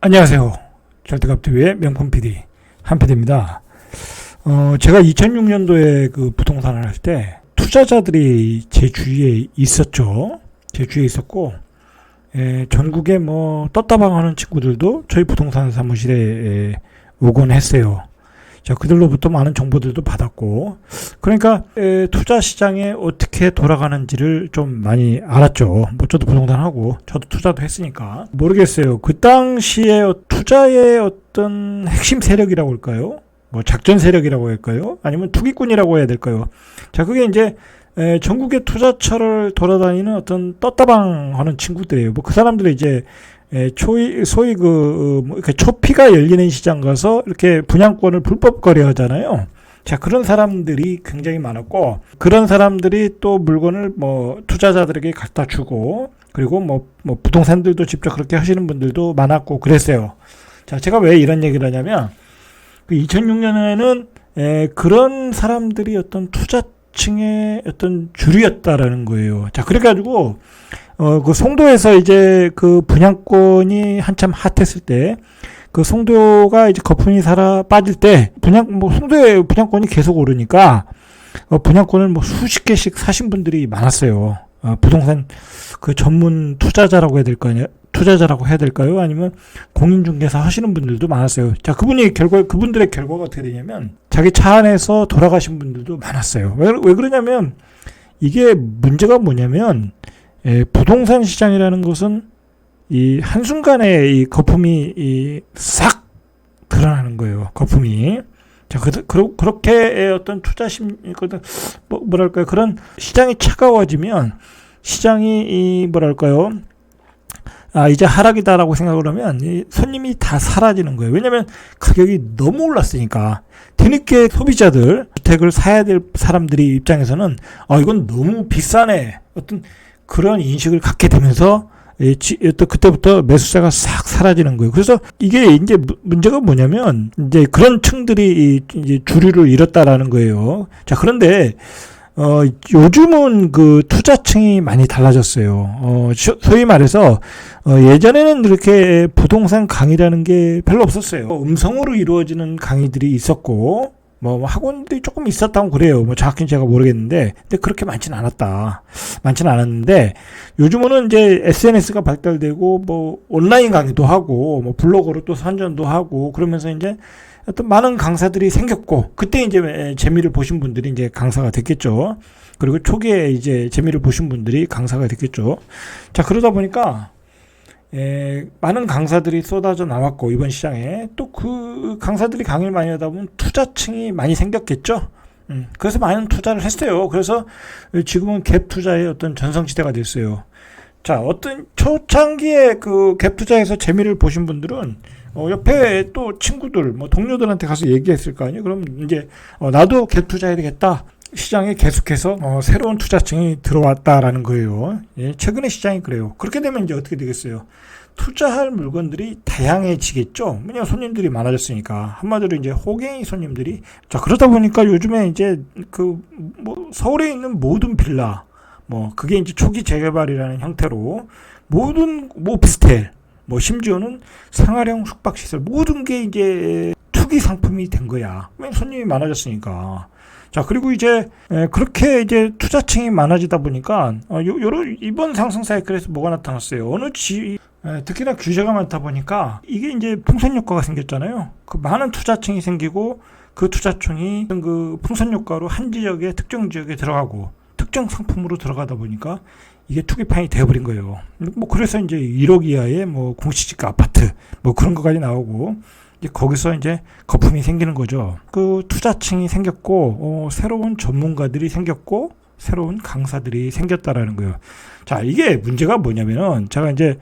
안녕하세요. 절대값TV의 명품 PD 한PD입니다. 제가 2006년도에 그 부동산을 할 때 투자자들이 제 주위에 있었죠. 제 주위에 있었고, 전국에 뭐 떴다방하는 친구들도 저희 부동산 사무실에 오곤 했어요. 자, 그들로부터 많은 정보들도 받았고, 그러니까 투자 시장에 어떻게 돌아가는지를 좀 많이 알았죠. 뭐 저도 부동산하고 저도 투자도 했으니까 모르겠어요. 그 당시에 투자의 어떤 핵심 세력이라고 할까요? 뭐 작전 세력이라고 할까요? 아니면 투기꾼이라고 해야 될까요? 자, 그게 이제 전국의 투자처를 돌아다니는 어떤 떴다방 하는 친구들이에요. 뭐 그 사람들이 이제 소위 뭐 이렇게 초피가 열리는 시장 가서 이렇게 분양권을 불법 거래하잖아요. 자, 그런 사람들이 굉장히 많았고, 그런 사람들이 또 물건을 뭐 투자자들에게 갖다 주고, 그리고 뭐 부동산들도 직접 그렇게 하시는 분들도 많았고 그랬어요. 자, 제가 왜 이런 얘기를 하냐면, 그 2006년에는 그런 사람들이 어떤 투자층의 어떤 주류였다라는 거예요. 자, 그래가지고 그 송도에서 이제 그 분양권이 한참 핫했을 때, 그 송도가 이제 거품이 살아 빠질 때, 송도에 분양권이 계속 오르니까, 분양권을 뭐 수십 개씩 사신 분들이 많았어요. 부동산 그 전문 투자자라고 해야 될까요? 아니면 공인중개사 하시는 분들도 많았어요. 자, 그분들의 결과가 어떻게 되냐면, 자기 차 안에서 돌아가신 분들도 많았어요. 왜 그러냐면, 이게 문제가 뭐냐면, 부동산 시장이라는 것은 이 한순간에 이 거품이 싹 드러나는 거예요. 거품이. 자, 그렇게 어떤 뭐랄까요. 그런 시장이 차가워지면 시장이 이제 하락이다라고 생각을 하면 손님이 다 사라지는 거예요. 왜냐면 가격이 너무 올랐으니까. 뒤늦게 소비자들, 주택을 사야 될 사람들이 입장에서는 이건 너무 비싸네. 어떤 그런 인식을 갖게 되면서 그때부터 매수세가 싹 사라지는 거예요. 그래서 이게 이제 문제가 뭐냐면 이제 그런 층들이 이제 주류를 잃었다라는 거예요. 자, 그런데 요즘은 그 투자층이 많이 달라졌어요. 소위 말해서 예전에는 이렇게 부동산 강의라는 게 별로 없었어요. 음성으로 이루어지는 강의들이 있었고, 뭐 학원들이 조금 있었다고 그래요. 뭐 정확히 제가 모르겠는데, 근데 그렇게 많지는 않았는데, 요즘은 이제 SNS가 발달되고, 뭐 온라인 강의도 하고, 뭐 블로그로 또 선전도 하고, 그러면서 이제 어떤 많은 강사들이 생겼고, 그때 이제 재미를 보신 분들이 이제 강사가 됐겠죠. 그리고 초기에 이제 재미를 보신 분들이 강사가 됐겠죠. 자, 그러다 보니까 많은 강사들이 쏟아져 나왔고, 이번 시장에 또 그 강사들이 강의를 많이 하다 보면 투자층이 많이 생겼겠죠. 그래서 많은 투자를 했어요. 그래서 지금은 갭 투자의 어떤 전성시대가 됐어요. 자, 어떤 초창기에 그 갭 투자에서 재미를 보신 분들은 옆에 또 친구들, 뭐 동료들한테 가서 얘기했을 거 아니에요. 그럼 이제 나도 갭 투자해야 되겠다. 시장에 계속해서 새로운 투자층이 들어왔다라는 거예요. 예, 최근의 시장이 그래요. 그렇게 되면 이제 어떻게 되겠어요? 투자할 물건들이 다양해지겠죠. 왜냐면 손님들이 많아졌으니까. 한마디로 이제 호갱이 손님들이. 자, 그러다 보니까 요즘에 이제 뭐 서울에 있는 모든 빌라, 뭐 그게 이제 초기 재개발이라는 형태로 모든 오피스텔, 뭐 심지어는 생활형 숙박시설, 모든 게 이제 투기 상품이 된 거야. 왜냐면 손님이 많아졌으니까. 자, 그리고 이제 그렇게 이제 투자층이 많아지다 보니까 이번 상승 사이클에서 뭐가 나타났어요? 특히나 규제가 많다 보니까 이게 이제 풍선 효과가 생겼잖아요. 그 많은 투자층이 생기고, 그 투자층이 그 풍선 효과로 한 지역에, 특정 지역에 들어가고 특정 상품으로 들어가다 보니까 이게 투기판이 되어버린 거예요. 뭐 그래서 이제 1억 이하의 뭐 공시지가 아파트 뭐 그런 거까지 나오고, 이제 거기서 이제 거품이 생기는 거죠. 그 투자층이 생겼고, 새로운 전문가들이 생겼고, 새로운 강사들이 생겼다라는 거예요. 자, 이게 문제가 뭐냐면은, 제가 이제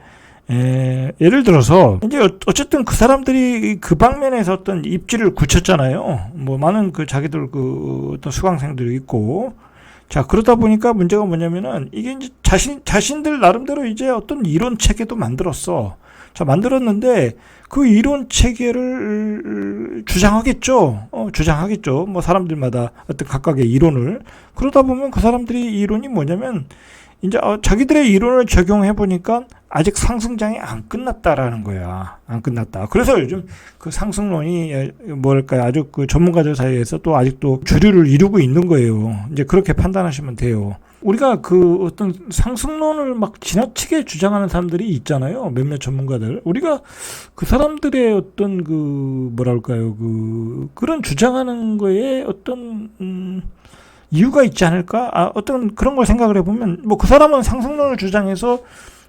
예를 들어서 이제 어쨌든 그 사람들이 그 방면에서 어떤 입지를 굳혔잖아요. 뭐 많은 그 자기들 그 어떤 수강생들이 있고, 자, 그러다 보니까 문제가 뭐냐면은 이게 이제 자신들 나름대로 이제 어떤 이론 체계도 만들었어. 자, 만들었는데 그 이론 체계를 주장하겠죠. 뭐 사람들마다 어떤 각각의 이론을. 그러다 보면 그 사람들이 이론이 뭐냐면 이제 자기들의 이론을 적용해 보니까 아직 상승장이 안 끝났다라는 거야. 안 끝났다. 그래서 요즘 그 상승론이 뭐랄까 아주 그 전문가들 사이에서 또 아직도 주류를 이루고 있는 거예요. 이제 그렇게 판단하시면 돼요. 우리가 그 어떤 상승론을 막 지나치게 주장하는 사람들이 있잖아요. 몇몇 전문가들. 우리가 그 사람들의 어떤 그 뭐랄까요. 그런 주장하는 거에 어떤 이유가 있지 않을까? 어떤 그런 걸 생각을 해보면 뭐 그 사람은 상승론을 주장해서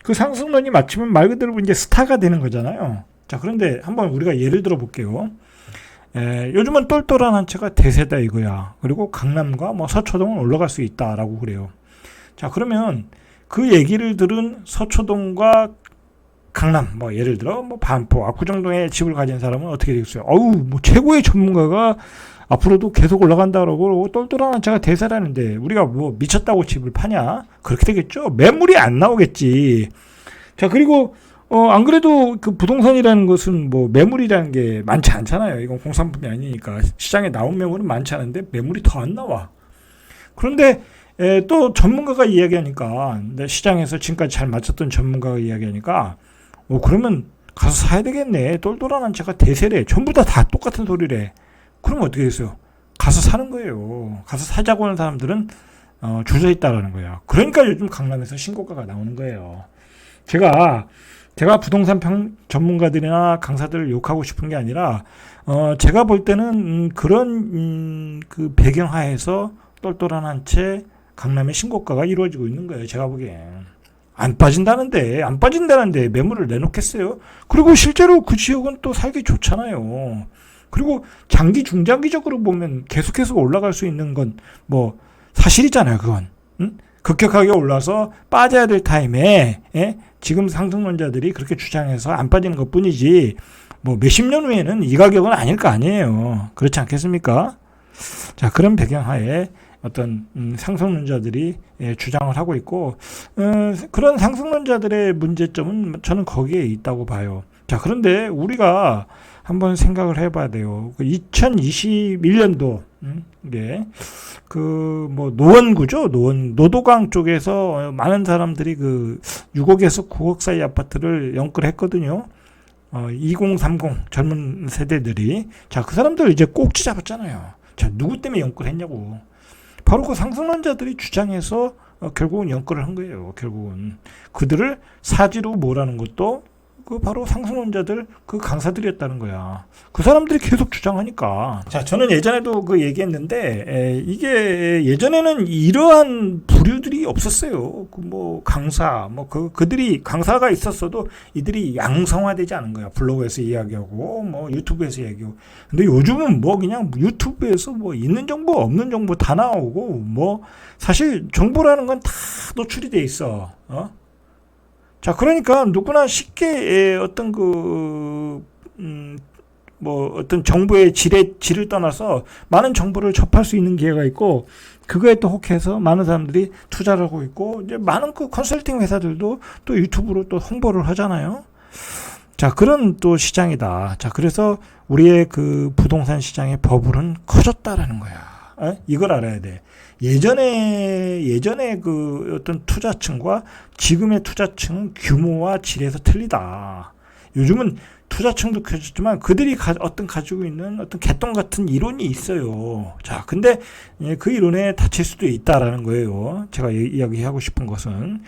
그 상승론이 맞추면 말 그대로 이제 스타가 되는 거잖아요. 자, 그런데 한번 우리가 예를 들어 볼게요. 요즘은 똘똘한 한 채가 대세다 이거야. 그리고 강남과 뭐 서초동은 올라갈 수 있다라고 그래요. 자, 그러면 그 얘기를 들은 서초동과 강남, 뭐 예를 들어 뭐 반포, 압구정동에 집을 가진 사람은 어떻게 되겠어요? 뭐 최고의 전문가가 앞으로도 계속 올라간다고 똘똘한 한 채가 대세라는데 우리가 뭐 미쳤다고 집을 파냐? 그렇게 되겠죠. 매물이 안 나오겠지. 자, 그리고 안 그래도 그 부동산이라는 것은 뭐 매물이라는 게 많지 않잖아요. 이건 공산품이 아니니까 시장에 나온 매물은 많지 않은데 매물이 더 안 나와. 그런데 또 전문가가 이야기하니까 시장에서 지금까지 잘 맞췄던 전문가가 이야기하니까 그러면 가서 사야 되겠네. 똘똘한 한 채가 대세래. 전부 다 똑같은 소리래. 그러면 어떻게 됐어요? 가서 사는 거예요. 가서 사자고 하는 사람들은 줄 서 있다라는 거예요. 그러니까 요즘 강남에서 신고가가 나오는 거예요. 제가 부동산 전문가들이나 강사들을 욕하고 싶은 게 아니라 제가 볼 때는 그런 그 배경하에서 똘똘한 한 채 강남의 신고가가 이루어지고 있는 거예요. 제가 보기엔. 안 빠진다는데 매물을 내놓겠어요? 그리고 실제로 그 지역은 또 살기 좋잖아요. 그리고 중장기적으로 보면 계속해서 올라갈 수 있는 건 뭐 사실이잖아요, 그건. 응? 급격하게 올라서 빠져야 될 타임에 지금 상승론자들이 그렇게 주장해서 안 빠지는 것 뿐이지 뭐 몇십 년 후에는 이 가격은 아닐 거 아니에요. 그렇지 않겠습니까? 자, 그런 배경하에 어떤 상승론자들이 주장을 하고 있고 그런 상승론자들의 문제점은 저는 거기에 있다고 봐요. 자, 그런데 우리가 한번 생각을 해봐야 돼요. 2021년도 이게 그 뭐 노원구죠. 노도강 쪽에서 많은 사람들이 그 6억에서 9억 사이 아파트를 연끌했거든요. 2030 젊은 세대들이. 자, 그 사람들 이제 꼭지 잡았잖아요. 자, 누구 때문에 연끌했냐고. 바로 그 상승론자들이 주장해서 결국은 연끌을 한 거예요. 결국은 그들을 사지로 몰아는 것도 그 바로 상승론자들 그 강사들이었다는 거야. 그 사람들이 계속 주장하니까. 자, 저는 예전에도 그 얘기했는데 이게 예전에는 이러한 부류들이 없었어요. 그 뭐 강사 뭐 그들이 강사가 있었어도 이들이 양성화되지 않은 거야. 블로그에서 이야기하고 뭐 유튜브에서 이야기하고. 근데 요즘은 뭐 그냥 유튜브에서 뭐 있는 정보 없는 정보 다 나오고 뭐 사실 정보라는 건 다 노출이 돼 있어. 자, 그러니까 누구나 쉽게 어떤 뭐 어떤 정보의 질을 떠나서 많은 정보를 접할 수 있는 기회가 있고 그거에 또 혹해서 많은 사람들이 투자를 하고 있고 이제 많은 그 컨설팅 회사들도 또 유튜브로 또 홍보를 하잖아요. 자, 그런 또 시장이다. 자, 그래서 우리의 그 부동산 시장의 버블은 커졌다라는 거야. 이걸 알아야 돼. 예전에 그 어떤 투자층과 지금의 투자층은 규모와 질에서 틀리다. 요즘은 투자층도 커졌지만 그들이 가지고 있는 어떤 개똥 같은 이론이 있어요. 자, 근데 그 이론에 다칠 수도 있다라는 거예요. 제가 이야기하고 싶은 것은.